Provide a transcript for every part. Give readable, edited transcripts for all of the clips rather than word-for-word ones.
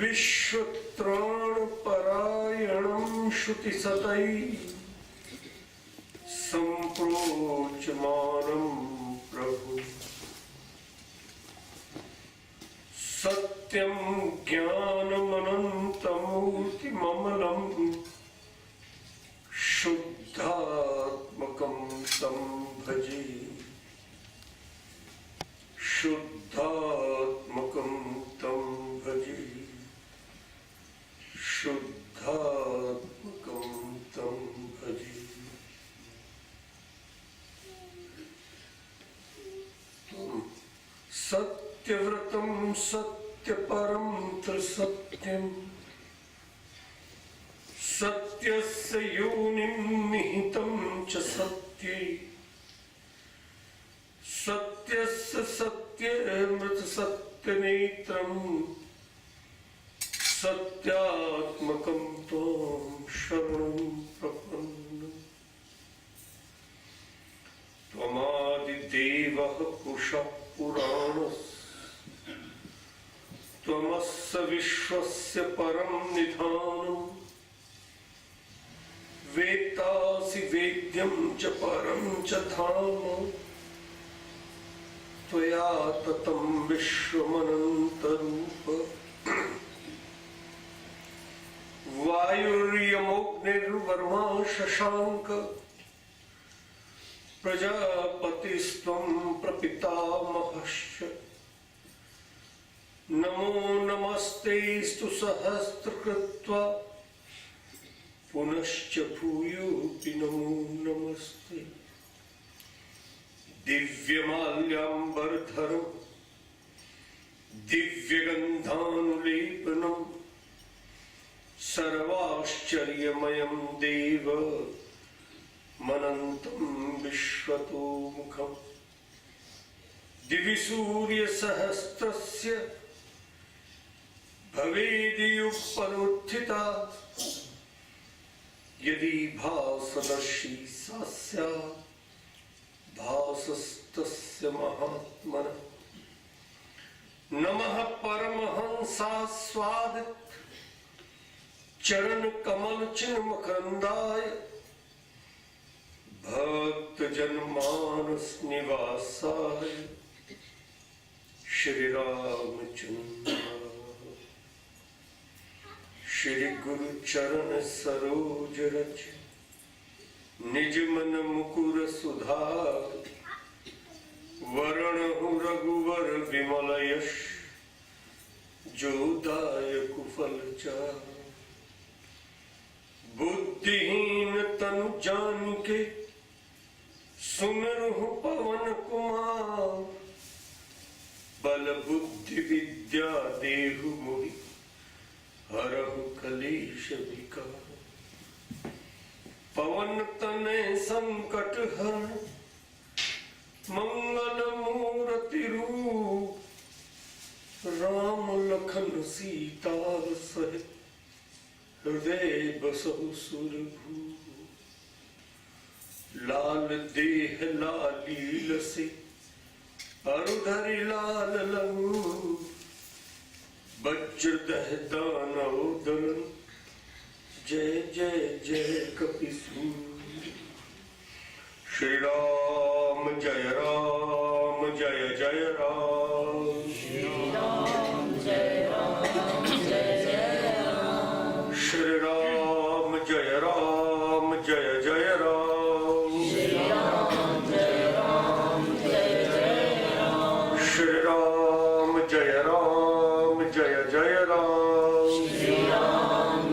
विश्वत्राण परायणं श्रुतिसतै संप्रोचमानं प्रभु सत्यं ज्ञानमनन्तमूर्तिममलं शुद्धात्मकं तं भजे शुद्धात्मकं तं भजे शुद्धात्मकं तं भजे। सत्यव्रतं सत्यपरं त्रिसत्यं सत्यस्य योनिं निहितं च सत्ये सत्यस्य सत्यमृत सत्यनेत्रं सत्यात्मकं त्वां शरणं प्रपन्नम्। त्वमादिदेवः पुरुषः पुराणः त्वमस्य विश्वस्य परं निधानम् वेत्तासि वेद्यं च परं च धाम त्वया ततं विश्वमनन्तरूप। वायुर्यमोऽग्निर्वर्मा शशाङ्क प्रजापतिस्त्वं प्रपितामहश्च नमो नमस्तेस्तु सहस्रकृत्वा पुनश्च भूयोऽपि नमो नमस्ते। दिव्यमाल्याम्बरधरं दिव्यगन्धानुलेपनं सर्वाश्चर्यमयं देव मनन्तं विश्वतोमुखम्। दिवि सूर्यसहस्रस्य भवेद्युगपदुत्थिता यदि भासदर्शी सा स्यात् भासस्तस्य महात्मनः। नमः परमहंसास्वादित चरण कमल चिन्मकरंदाय भक्त जनमानस निवासाय श्री रामचंद्र। श्री गुरु चरण सरोज रज निज मन मुकुर सुधार वरणहु रघुवर विमल यश जोदायक फलचार। बुद्धिहीन तनु जानिके सुमिरहु पवन कुमार बल बुद्धि विद्या देहु मोहि हरहु कलेश विकार। पवन तनय संकट हर मंगल मूर्ति रूप राम लखन सीता सहित हृदय बसहु सुरभूप। लाल देह लाली लसे अरुधरि लाल लहू वज्र दह दानव दलन जय जय जय कपिसूर। श्री राम जय जय राम। श्री राम जय जय राम। श्री राम जय जय राम। श्री राम जय जय राम। श्री राम जय जय राम। श्री राम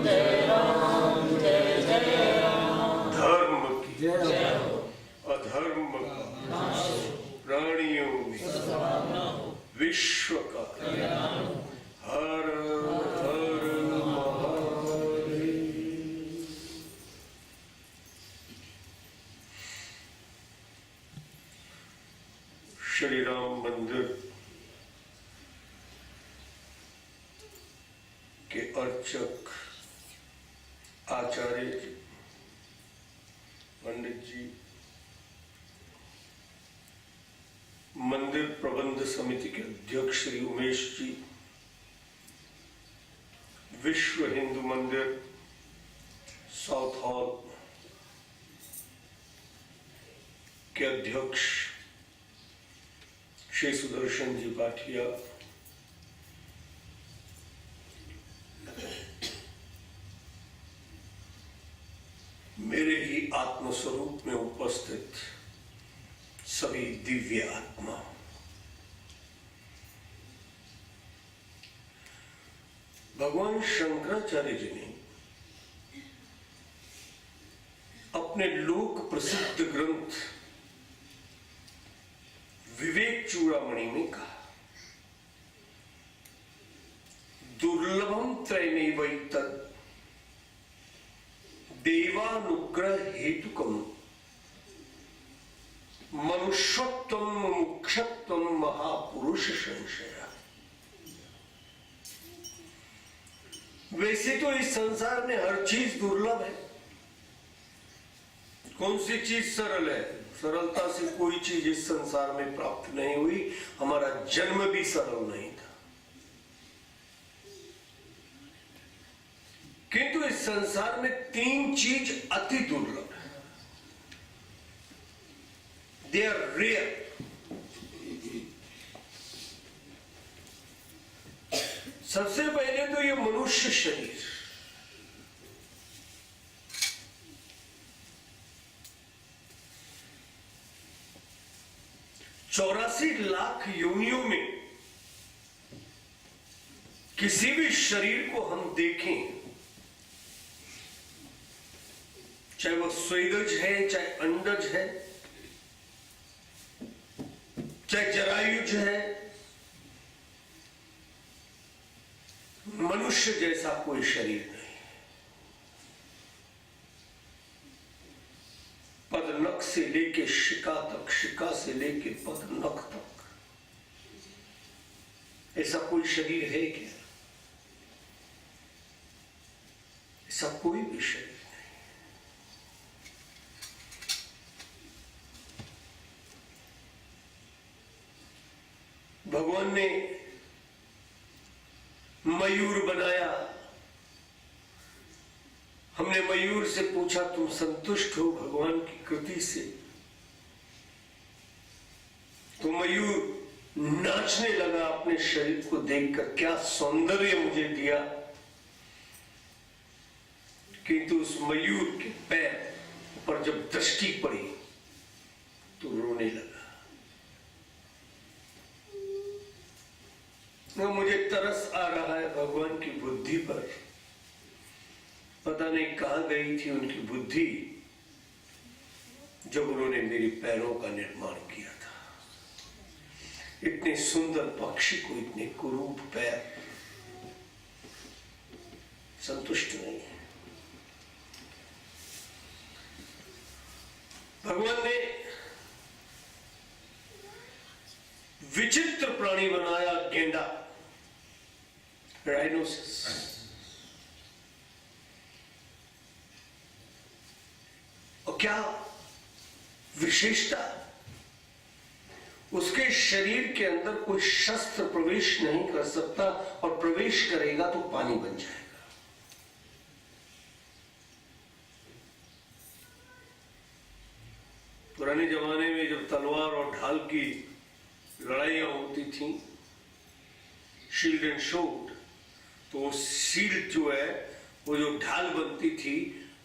जय जय राम। धर्म की अधर्म प्राणियों में विश्व का हर हर महादेव। श्री राम मंदिर के अर्चक आचार्य जी पंडित जी, मंदिर प्रबंध समिति के अध्यक्ष श्री उमेश जी, विश्व हिंदू मंदिर साउथ हॉल के अध्यक्ष श्री सुदर्शन जी भाटिया, मेरे ही आत्मस्वरूप में उपस्थित सभी दिव्य आत्मा, भगवान शंकराचार्य जी ने अपने लोक प्रसिद्ध ग्रंथ विवेक चूड़ामणि में कहा, दुर्लभम त्रयमेवैतत् देवानुग्रह हेतुकम मनुष्यत्वम मुमुक्षत्वम महापुरुष संशय। वैसे तो इस संसार में हर चीज दुर्लभ है। कौन सी चीज सरल है? सरलता से कोई चीज इस संसार में प्राप्त नहीं हुई। हमारा जन्म भी सरल नहीं था, किंतु इस संसार में तीन चीज अति दुर्लभ है। They are rare. सबसे पहले तो ये मनुष्य शरीर, 84 लाख योनियों में किसी भी शरीर को हम देखें, चाहे वह स्वेदज है, चाहे अंडज है, चाहे जरायुज है, मनुष्य जैसा कोई शरीर नहीं। पदनख से लेके शिका तक, शिका से लेके पदनख तक, ऐसा कोई शरीर है क्या? ऐसा कोई भी शरीर नहीं। भगवान ने मयूर बनाया। हमने मयूर से पूछा, तुम संतुष्ट हो भगवान की कृति से? तो मयूर नाचने लगा अपने शरीर को देखकर, क्या सौंदर्य मुझे दिया। किंतु उस मयूर के पैर पर जब दृष्टि पड़ी तो रोने लगा। मुझे तरस आ रहा है भगवान की बुद्धि पर। पता नहीं कहां गई थी उनकी बुद्धि जब उन्होंने मेरे पैरों का निर्माण किया था। इतने सुंदर पक्षी को इतने कुरूप पैर, संतुष्ट नहीं है। भगवान ने विचित्र प्राणी बनाया, गेंडा, राइनोसिस। और क्या विशेषता? उसके शरीर के अंदर कोई शस्त्र प्रवेश नहीं कर सकता, और प्रवेश करेगा तो पानी बन जाएगा। पुराने जमाने में जब तलवार और ढाल की लड़ाइयां होती थी, शील्ड एंड शोल्ड, तो वो शील्ड जो है, वो जो ढाल बनती थी,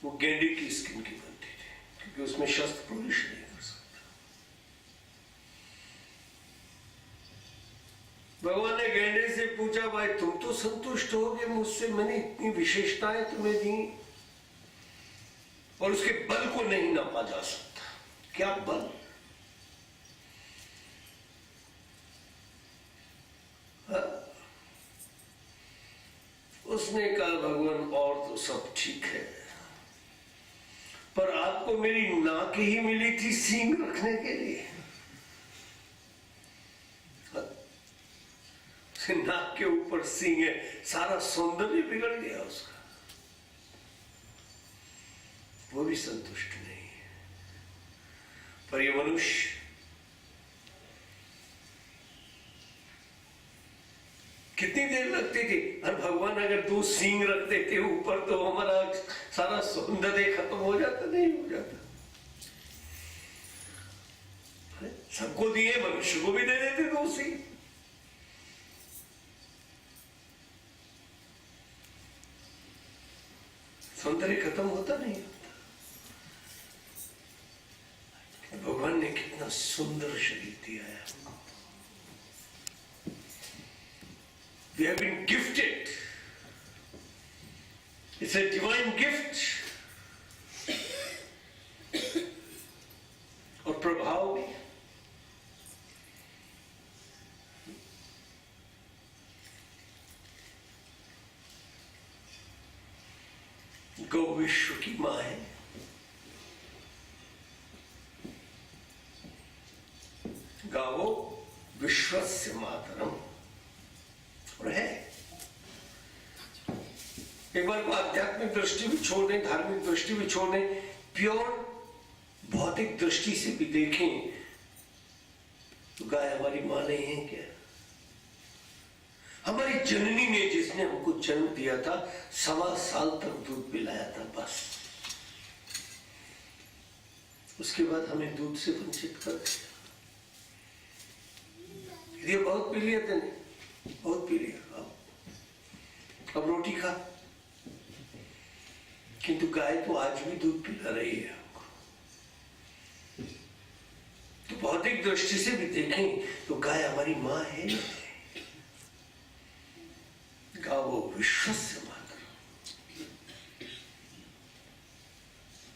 वो गेंडे की स्किन की बनती थी, क्योंकि उसमें शस्त्र प्रवेश नहीं कर सकता। भगवान ने गेंडे से पूछा, भाई तुम तो संतुष्ट हो गए मुझसे, मैंने इतनी विशेषताएं तुम्हें दी, और उसके बल को नहीं नापा जा सकता। क्या बल? उसने कहा, भगवान और तो सब ठीक है, पर आपको मेरी नाक ही मिली थी सींग रखने के लिए। नाक के ऊपर सींग है, सारा सौंदर्य बिगड़ गया उसका। वो भी संतुष्ट नहीं है। पर ये मनुष्य कितनी देर लगती थी। और भगवान अगर 2 सींग रखते थे ऊपर तो हमारा सारा सौंदर्य खत्म हो जाता, नहीं हो जाता। सबको दिए, मनुष्य को भी दे देते 2 सींग। सौंदर्य खत्म होता नहीं होता। भगवान ने कितना सुंदर शरीर दिया है। We have been gifted. It's a divine gift. और प्रभाव भी। गौ विश्व की मां है। गावो विश्वस्य मातरम। और है, एक बार आध्यात्मिक दृष्टि भी छोड़ने, धार्मिक दृष्टि भी छोड़ने, प्योर भौतिक दृष्टि से भी देखें तो गाय हमारी मां नहीं है क्या? हमारी जननी ने, जिसने हमको जन्म दिया था, 1.25 साल तक दूध पिलाया था बस। उसके बाद हमें दूध से वंचित कर दिया। ये बहुत पी लिया था, बहुत पी लिया, अब रोटी खा। किंतु गाय तो आज भी दूध पिला रही है हमको। तो भौतिक दृष्टि से भी देखें तो गाय हमारी मां है। गावो विश्वस्य मातरम।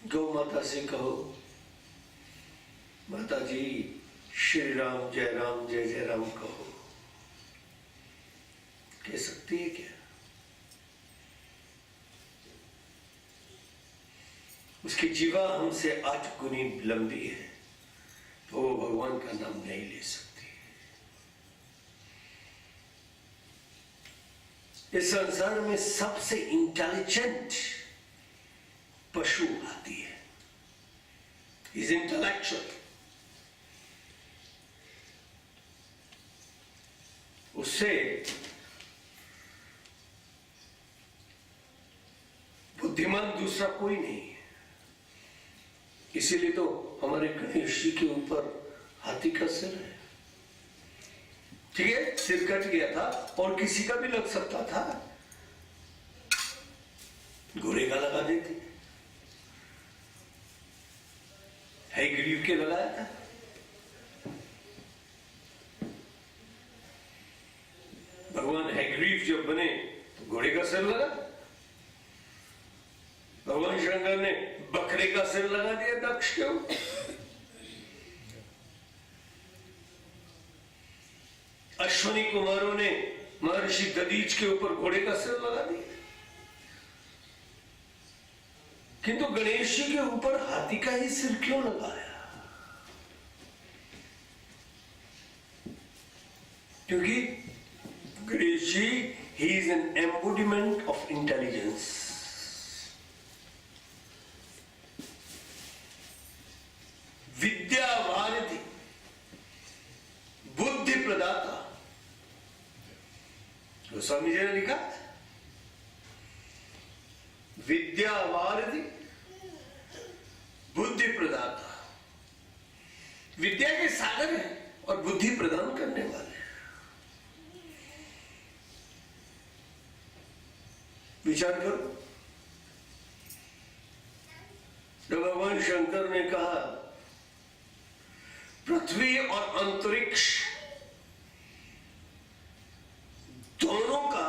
गौ माता से कहो, माता जी श्री राम जय राम कहो। कह सकती है क्या? उसकी जीवा हमसे 8 गुनी लंबी है, तो वो भगवान का नाम नहीं ले सकती। इस संसार में सबसे इंटेलिजेंट पशु आती है। Is intellectual. उससे बुद्धिमान दूसरा कोई नहीं है। इसीलिए तो हमारे गणेश जी के ऊपर हाथी का सिर है। ठीक है, सिर कट गया था और किसी का भी लग सकता था, घोड़े का लगा देते। हैग्रीव के लगाया था। भगवान हैग्रीव जब बने तो घोड़े का सिर लगा। भगवान शंकर ने बकरे का सिर लगा दिया दक्ष के ऊपर। अश्वनी कुमारों ने महर्षि दधीच के ऊपर घोड़े का सिर लगा दिया। किंतु गणेश जी के ऊपर हाथी का ही सिर क्यों लगाया? क्योंकि Ganesh ji he is an embodiment of intelligence. विद्यावारिधि, बुद्धि प्रदाता। गोस्वामी जी ने लिखा, विद्यावारिधि बुद्धि प्रदाता। विद्या के सागर है और बुद्धि प्रदान करने वाले। विचार करो, जब भगवान शंकर ने कहा पृथ्वी और अंतरिक्ष दोनों का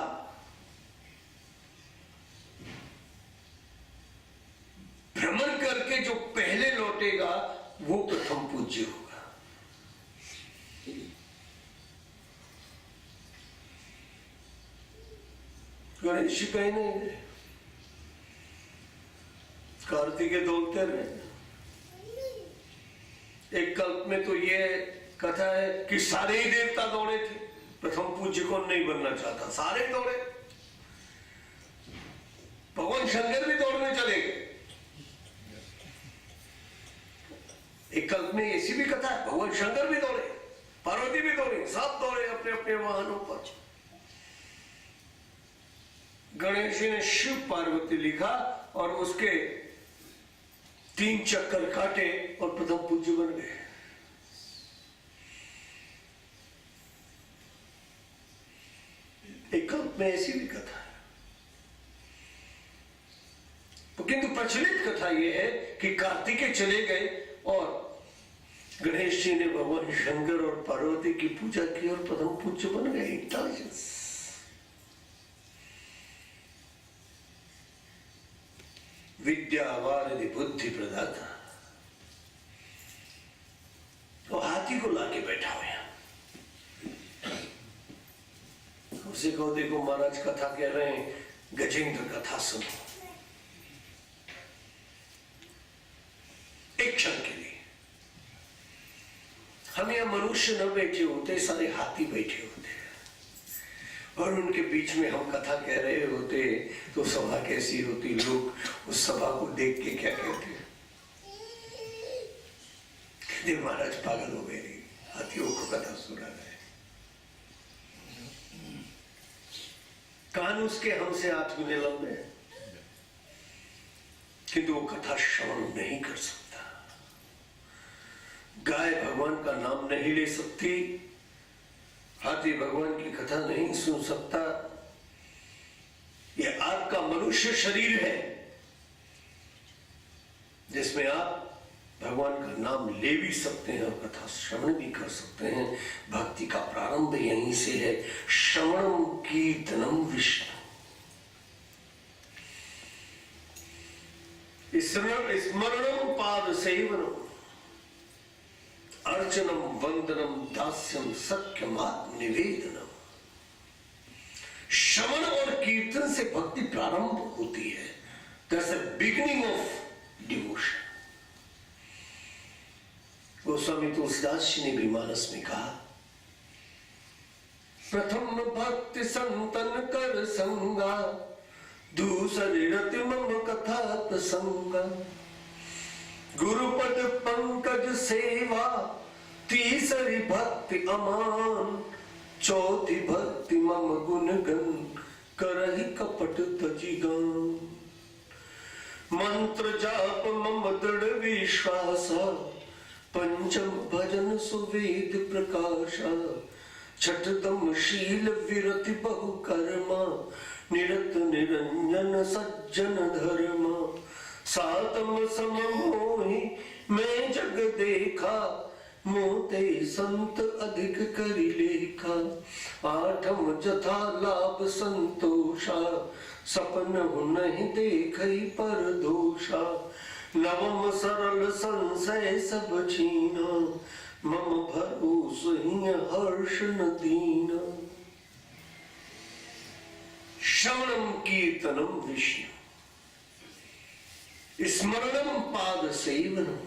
भ्रमण करके जो पहले लौटेगा वो प्रथम पूज्य होगा। गणेश जी कहीं नहीं, कार्तिकेय दौड़ते रहे। एक कल्प में तो ये कथा है कि सारे ही देवता दौड़े थे। प्रथम पूज्य कौन नहीं बनना चाहता, सारे दौड़े। भगवान शंकर भी दौड़ने चले गए। एक कल्प में ऐसी भी कथा है, भगवान शंकर भी दौड़े, पार्वती भी दौड़े, सब दौड़े अपने अपने वाहनों पर। गणेश जी ने शिव पार्वती लिखा और उसके 3 चक्कर काटे और प्रथम पूज्य बन गए। एक में ऐसी भी कथा है, किंतु प्रचलित कथा यह है कि कार्तिकेय चले गए और गणेश जी ने भगवान शंकर और पार्वती की पूजा की और प्रथम पूज्य बन गए। इंटेलिजेंस, विद्या वारिधि बुद्धि प्रदाता। तो हाथी को लाके बैठा हुआ, उसे को देखो महाराज कथा कह रहे हैं, गजेंद्र कथा सुनो। एक क्षण के लिए हम यहाँ मनुष्य न बैठे होते, सारे हाथी बैठे होते और उनके बीच में हम कथा कह रहे होते तो सभा कैसी होती, लोग उस सभा को देख के क्या कहते, देव महाराज पागल हो गए, हाथियों को कथा सुना रहे। कान उसके हमसे 8 गुने लंबे, किंतु वो कथा श्रवण नहीं कर सकता। गाय भगवान का नाम नहीं ले सकती, हाथी भगवान की कथा नहीं सुन सकता। यह आपका मनुष्य शरीर है जिसमें आप भगवान का नाम ले भी सकते हैं और कथा श्रवण भी कर सकते हैं। भक्ति का प्रारंभ यहीं से है। श्रवणम कीर्तनम विष्णु, स्मरणम पाद सेवनम, अर्चनम वंदनम दास्यम सख्यम आत्म निवेदनम। श्रवण और कीर्तन से भक्ति प्रारंभ होती है। That's the beginning of devotion. Goswami Tulsidas ji ने भी मानस में कहा, प्रथम भक्ति संतन कर संगा, दूसरी रति मम कथा प्रसंगा, गुरुपद पंकज सेवा, तीसरी भक्ति अमान, चौथी भक्ति मम गुणगन, करहि कपट तजिगान। मंत्र जाप मम दृढ़ विश्वास, पंचम भजन सुवेद प्रकाशा, छठतम शील विरति बहु कर्मा, निरत निरंजन सज्जन धर्मा, सातम सम मोहि मैं जग देखा, मोते संत अधिक करि लेखा, आठम जथा लाभ संतोषा, सपन नहीं देखई पर दोषा, नवम सरल संशय सब छीना, मम भरोस ही हर्ष न दीना। श्रवणम कीर्तनम विष्णु, स्मरणम पाद सेवनम,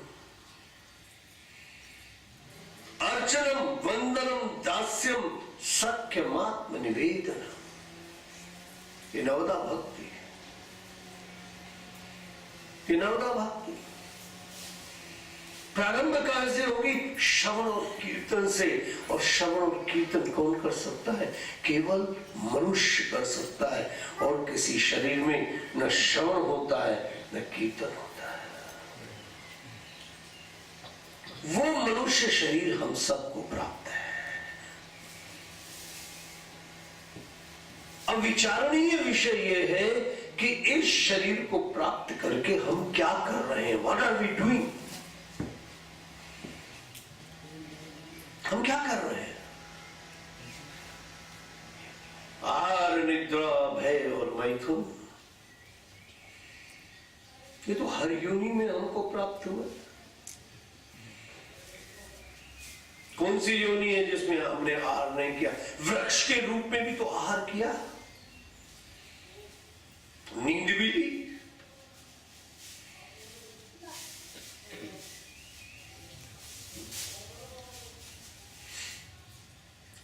अर्चनम वंदनम दास्यम सख्यम आत्म निवेदनम। ये नवदा भक्ति, ये नवदा भक्ति प्रारंभ कहां से होगी? श्रवण और कीर्तन से। और श्रवण और कीर्तन कौन कर सकता है? केवल मनुष्य कर सकता है। और किसी शरीर में न श्रवण होता है न कीर्तन होता है। वो मनुष्य शरीर हम सबको प्राप्त है। अब विचारणीय विषय यह है कि इस शरीर को प्राप्त करके हम क्या कर रहे हैं? What are we doing? हम क्या कर रहे हैं? आहार, निद्रा, भय और मैथुन, ये तो हर योनि में हमको प्राप्त हुआ। कौन सी योनि है जिसमें हमने आहार नहीं किया? वृक्ष के रूप में भी तो आहार किया, नींद भी ली।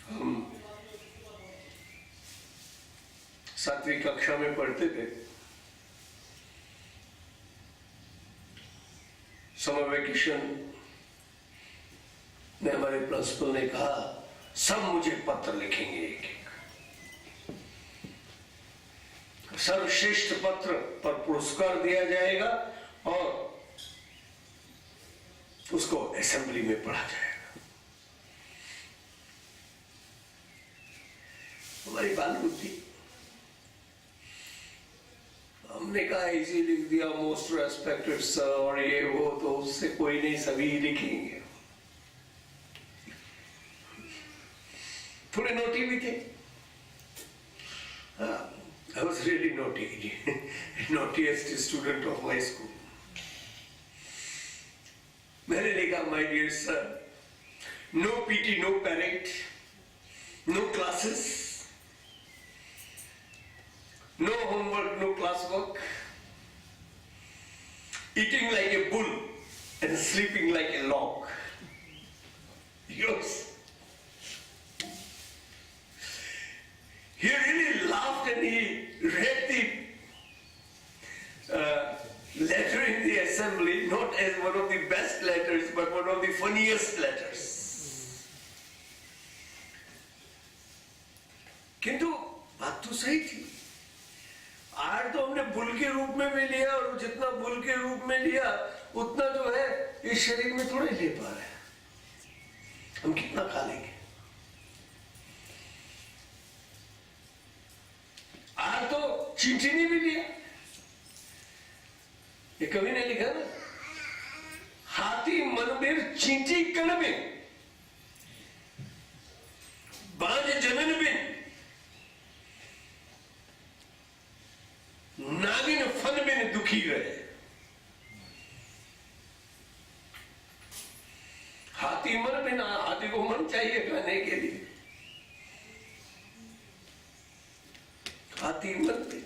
हम 7वीं कक्षा में पढ़ते थे, समर वेकेशन में हमारे प्रिंसिपल ने कहा सब मुझे पत्र लिखेंगे एक एक। सर्वश्रेष्ठ पत्र पर पुरस्कार दिया जाएगा और उसको असेंबली में पढ़ा जाएगा। हमारी बाल बुद्धि, हमने कहा इसी लिख दिया मोस्ट रेस्पेक्टेड सर और ये वो, तो उससे कोई नहीं, सभी ही लिखेंगे। थोड़े नोटी भी थे। I was really naughty, naughtiest student of my school. मैंने लिखा, my dear sir, no PT, no parade, no classes, no homework, no classwork, eating like a bull and sleeping like a log. Yours. He really laughed and he read the letter in the assembly, not as one of the best letters, but one of the funniest letters. किंतु बात तो सही थी। आज तो हमने bull के रूप में भी लिया, और जितना बुल के रूप में लिया उतना जो है इस शरीर में थोड़े ले पा रहे हैं। हम कितना खा लेंगे? आज तो चींटी भी लिया। ये कवि ने लिखा ना, हाथी मनबीर चींटी कणबिन, बाज जनन बिन, नागिन फन बिन दुखी रहे। हाथी मन बिन, हाथी को मन चाहिए खाने के लिए, हाथी मन बिन,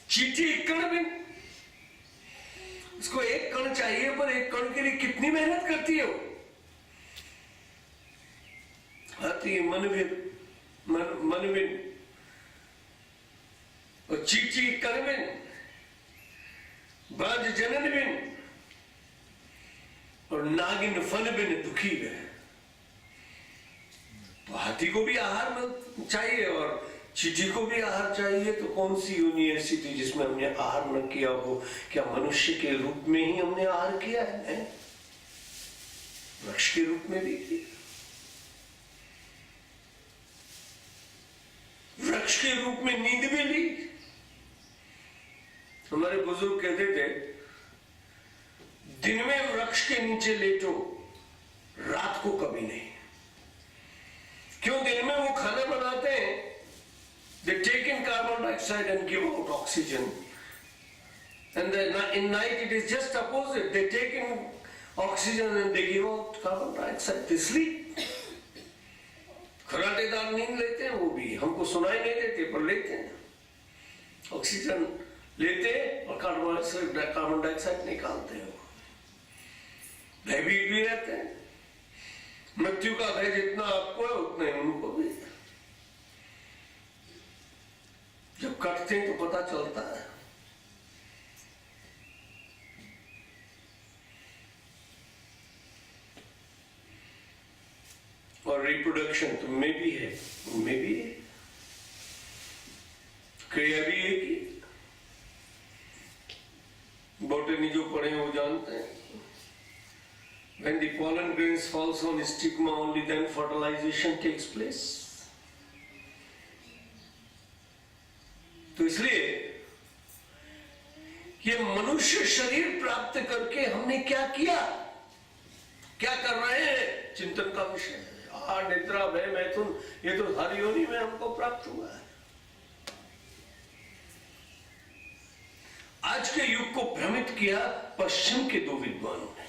चींटी कण बिन, उसको एक कण चाहिए, पर एक कण के लिए कितनी मेहनत करती है वो। हाथी मन बिन, मन बिन और चींटी कण बिन, बाज जनन बिन और नागिन फन बिन दुखी रहे। तो हाथी को भी आहार चाहिए और चींटी को भी आहार चाहिए। तो कौन सी यूनिवर्सिटी जिसमें हमने आहार न किया हो? क्या मनुष्य के रूप में ही हमने आहार किया है? वृक्ष के रूप में भी किया, वृक्ष के रूप में नींद भी ली। हमारे बुजुर्ग कहते थे, दिन में वृक्ष के नीचे लेटो, रात को कभी नहीं। क्यों? दिन में वो खाना बनाते हैं, they take in carbon dioxide and give out oxygen, and then in night it is just opposite, they take in oxygen and they give out carbon dioxide, they sleep. खराटेदार नींद लेते हैं, वो भी हमको सुनाई नहीं देते पर लेते हैं। ऑक्सीजन लेते हैं और कार्बन डाइऑक्साइड निकालते हैं। भयभीत भी रहते हैं। मृत्यु का भय जितना आपको है उतना ही उनको भी। जब कटते हैं तो पता चलता है। और रिप्रोडक्शन तुम में भी है, उनमें भी है, क्रिया भी एक ही। बॉटनी जो पढ़े हैं वो जानते हैं, when the pollen grains falls on stigma, only then fertilization takes place. तो इसलिए ये मनुष्य शरीर प्राप्त करके हमने क्या किया, क्या कर रहे हैं, चिंतन का विषय है। निद्रा भय मैथुन, ये तो हर योनि में हमको प्राप्त हुआ है। आज के युग को भ्रमित किया पश्चिम के दो विद्वानों ने।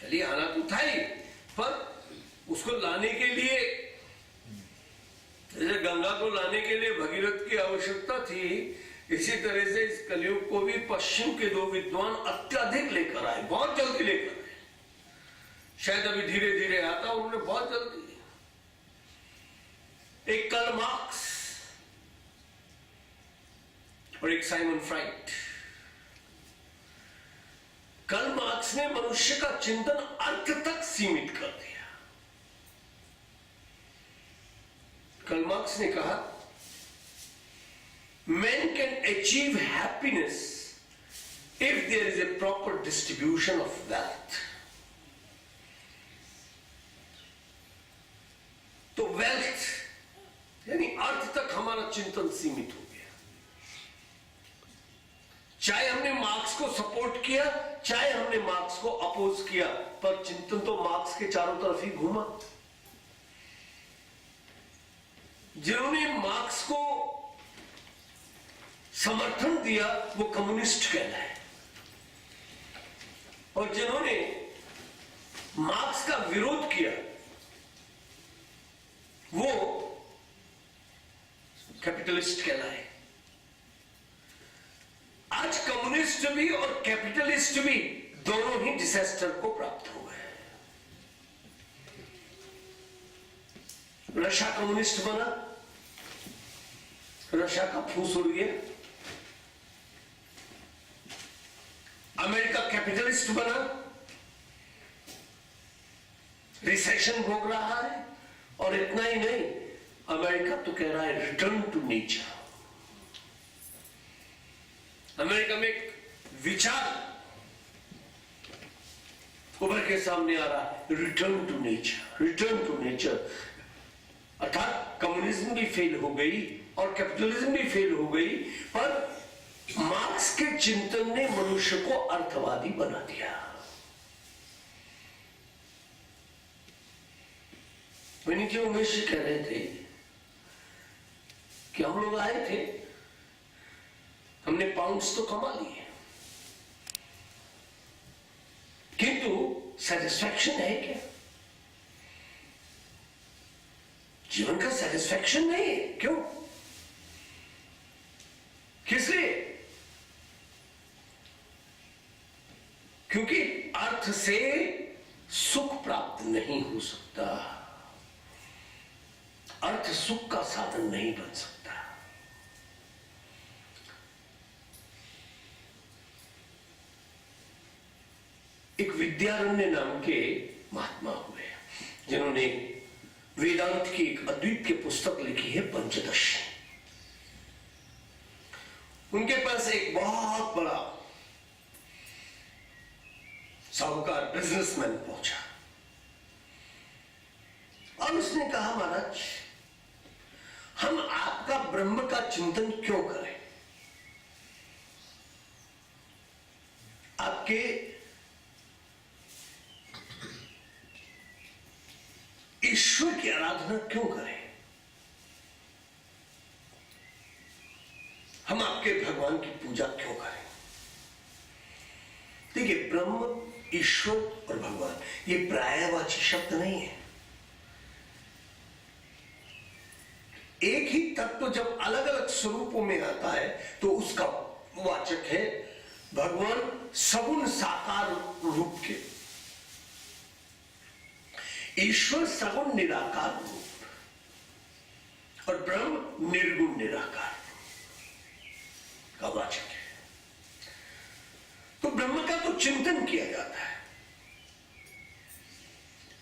चलिए आना तो था ही, पर उसको लाने के लिए, जैसे गंगा को लाने के लिए भगीरथ की आवश्यकता थी, इसी तरह से इस कलयुग को भी पश्चिम के दो विद्वान अत्यधिक लेकर आए, बहुत जल्दी लेकर आए। शायद अभी धीरे धीरे आता, उन्होंने बहुत जल्दी। एक कार्ल मार्क्स और एक साइमन फ्राइड। कार्ल मार्क्स ने मनुष्य का चिंतन अर्थ तक सीमित कर दिया। मार्क्स ने कहा, man can achieve happiness if there is a proper distribution of wealth. तो वेल्थ यानी अर्थ तक हमारा चिंतन सीमित हो गया। चाहे हमने मार्क्स को सपोर्ट किया, चाहे हमने मार्क्स को अपोज किया, पर चिंतन तो मार्क्स के चारों तरफ ही घूमा। जिन्होंने मार्क्स को समर्थन दिया वो कम्युनिस्ट कहलाए, और जिन्होंने मार्क्स का विरोध किया वो कैपिटलिस्ट कहलाए। आज कम्युनिस्ट भी और कैपिटलिस्ट भी दोनों ही डिजास्टर को प्राप्त हुए हैं। रशिया कम्युनिस्ट बना, रशिया का फूस उड़ गया। अमेरिका कैपिटलिस्ट बना, रिसेशन भोग रहा है। और इतना ही नहीं, अमेरिका तो कह रहा है रिटर्न टू नेचर। अमेरिका में एक विचार उभर के सामने आ रहा है, return to nature, return to nature. अर्थात कम्युनिज्म भी फेल हो गई और कैपिटलिज्म भी फेल हो गई, पर मार्क्स के चिंतन ने मनुष्य को अर्थवादी बना दिया। विनीत उमेश जी कह रहे थे कि हम लोग आए थे, हमने पाउंड्स तो कमा लिए, किंतु सेटिस्फैक्शन है क्या? जीवन का सेटिस्फैक्शन नहीं है। क्यों? किस लिए? क्योंकि अर्थ से सुख प्राप्त नहीं हो सकता, अर्थ सुख का साधन नहीं बन सकता। एक विद्यारण्य नाम के महात्मा हुए जिन्होंने वेदांत की एक अद्वितीय पुस्तक लिखी है, पंचदशी। उनके पास एक बहुत बड़ा साहूकार बिजनेसमैन पहुंचा और उसने कहा, महाराज हम आपका ब्रह्म का चिंतन क्यों करें? आपके ईश्वर की आराधना क्यों करें? हम आपके भगवान की पूजा क्यों करें? देखिए, ब्रह्म, ईश्वर और भगवान ये पर्यायवाची शब्द नहीं है। एक ही तत्व जब अलग अलग स्वरूपों में आता है तो उसका वाचक है भगवान सगुण साकार रूप के, ईश्वर सगुण निराकार रूप और ब्रह्म निर्गुण निराकार का वाचक है। तो ब्रह्म का तो चिंतन किया जाता है,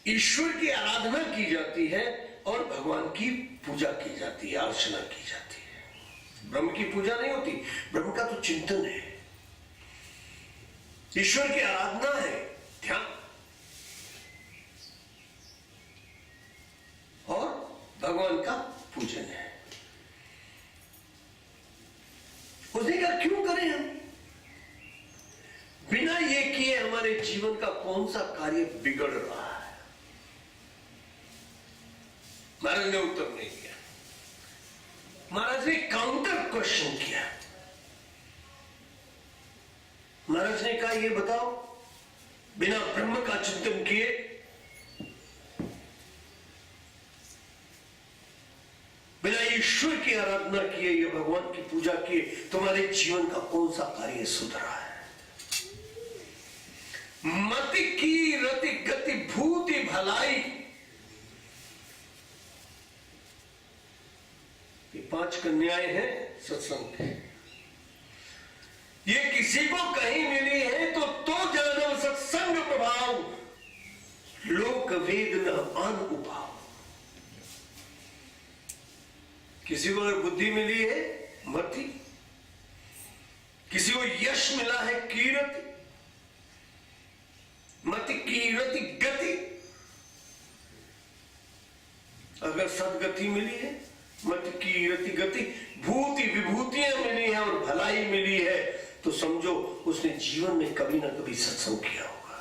ईश्वर की आराधना की जाती है और भगवान की पूजा की जाती है, अर्चना की जाती है। ब्रह्म की पूजा नहीं होती, ब्रह्म का तो चिंतन है, ईश्वर की आराधना है, ध्यान, और भगवान का पूजन है। उसने कहा क्यों करें हम? बिना ये किए हमारे जीवन का कौन सा कार्य बिगड़ रहा है? महाराज ने उत्तर नहीं दिया। महाराज ने काउंटर क्वेश्चन किया। महाराज ने कहा ये बताओ, बिना ब्रह्म का चिंतन किए बिना ईश्वर की आराधना किए या भगवान की पूजा किए तुम्हारे जीवन का कौन सा कार्य सुधरा है? मति की रति गति भूति भलाई, ये 5 कन्याएं हैं सत्संग के। ये किसी को कहीं मिली है तो जानो सत्संग प्रभाव, लोक वेद न अन उभाव। किसी को अगर बुद्धि मिली है मति, किसी को यश मिला है कीर्ति, मति कीर्ति गति। अगर सदगति मिली है, मति कीर्ति गति, भूति विभूतियां मिली है और भलाई मिली है, तो समझो उसने जीवन में कभी ना कभी सत्संग किया होगा।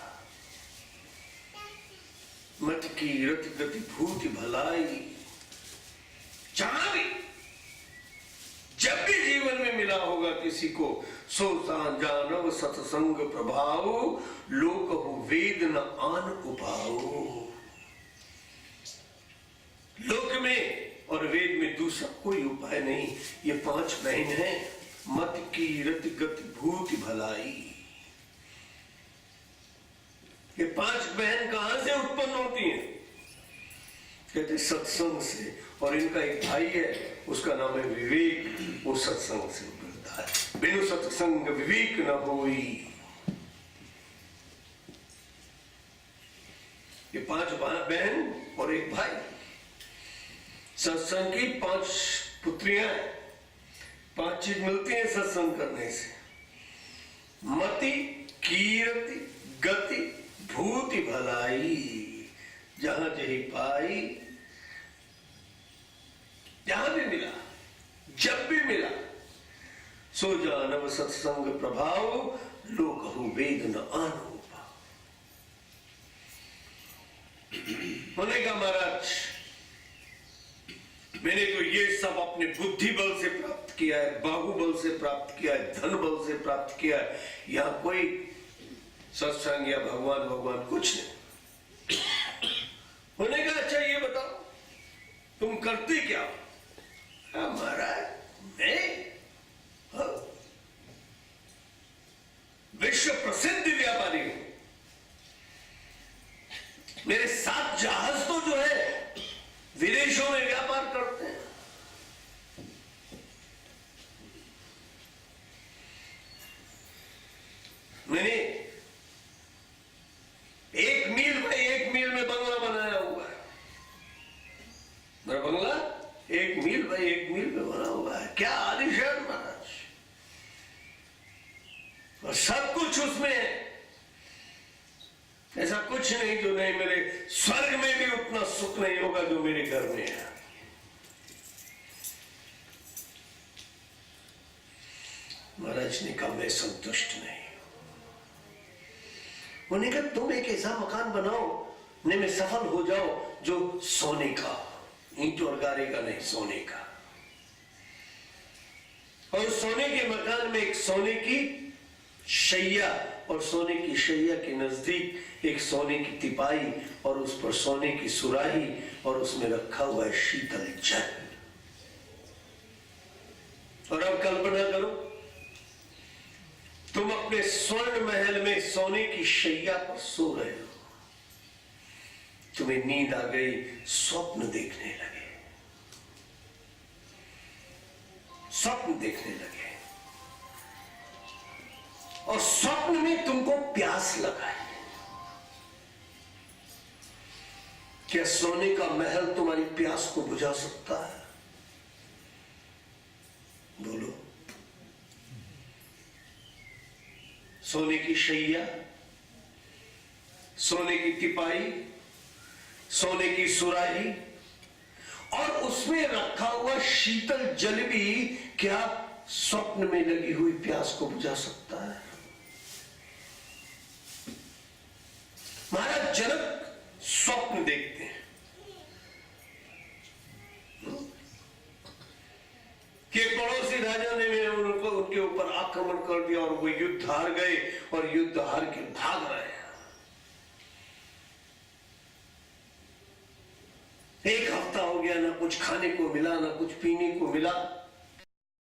मति कीर्ति गति भूति भलाई, जहां भी जब भी जीवन में मिला होगा किसी को, सो जानव सत्संग प्रभाव, लोक वेद न आन उपाओ। लोक में और वेद में दूसरा कोई उपाय नहीं। ये 5 बहन हैं, मत कीर्ति गति भूति भलाई। ये 5 बहन कहां से उत्पन्न होती हैं? कहते सत्संग से। और इनका एक भाई है, उसका नाम है विवेक, वो सत्संग से मिलता है। बिनु सत्संग विवेक न होई। ये 5 बहन और एक भाई, सत्संग की 5 पुत्रियां हैं। 5 चीज मिलती है सत्संग करने से, मति कीर्ति गति भूति भलाई। जहां जही पाई, जहां भी मिला, जब भी मिला, सो जानव सत्संग प्रभाव, लोकहु वेद न आनो। उन्होंने कहा महाराज, मैंने तो ये सब अपने बुद्धि बल से प्राप्त किया है, बाहुबल से प्राप्त किया है, धन बल से प्राप्त किया है। यहां कोई सत्संग या भगवान कुछ नहीं। उन्होंने कहा अच्छा ये बताओ तुम करते क्या? महाराज मैं विश्व प्रसिद्ध व्यापारी हूं। मेरे 7 जहाज तो जो है विदेशों में व्यापार करते हैं। मैंने 1 मील बाई 1 मील में बंगला बनाया हुआ है। मेरा बंगला 1 मील बाई 1 मील में बना हुआ है। क्या आलिशान महाराज, और सब कुछ उसमें है। ऐसा कुछ नहीं जो नहीं मेरे स्वर्ग में भी उतना सुख नहीं होगा जो मेरे घर में है। महाराज ने कहा मैं संतुष्ट नहीं। उन्होंने कहा तुम एक ऐसा मकान बनाओ ने में सफल हो जाओ जो सोने का, ईंट और गारे का नहीं, सोने का। और सोने के मकान में एक सोने की शैया, और सोने की शैया के नजदीक एक सोने की तिपाई, और उस पर सोने की सुराही, और उसमें रखा हुआ है शीतल जल। और अब कल्पना करो तुम अपने स्वर्ण महल में सोने की शैया पर सो रहे हो, तुम्हें नींद आ गई, स्वप्न देखने लगे, स्वप्न देखने लगे, और स्वप्न में तुमको प्यास लगा है। क्या सोने का महल तुम्हारी प्यास को बुझा सकता है? बोलो। सोने की शैया, सोने की तिपाई, सोने की सुराही, और उसमें रखा हुआ शीतल जल भी क्या स्वप्न में लगी हुई प्यास को बुझा सकता है? महाराज जनक स्वप्न देखते हैं कि पड़ोसी राजा ने उनको उनके ऊपर आक्रमण कर दिया और वो युद्ध हार गए, और युद्ध हार के भाग रहे हैं। 1 हफ्ता हो गया, ना कुछ खाने को मिला, ना कुछ पीने को मिला।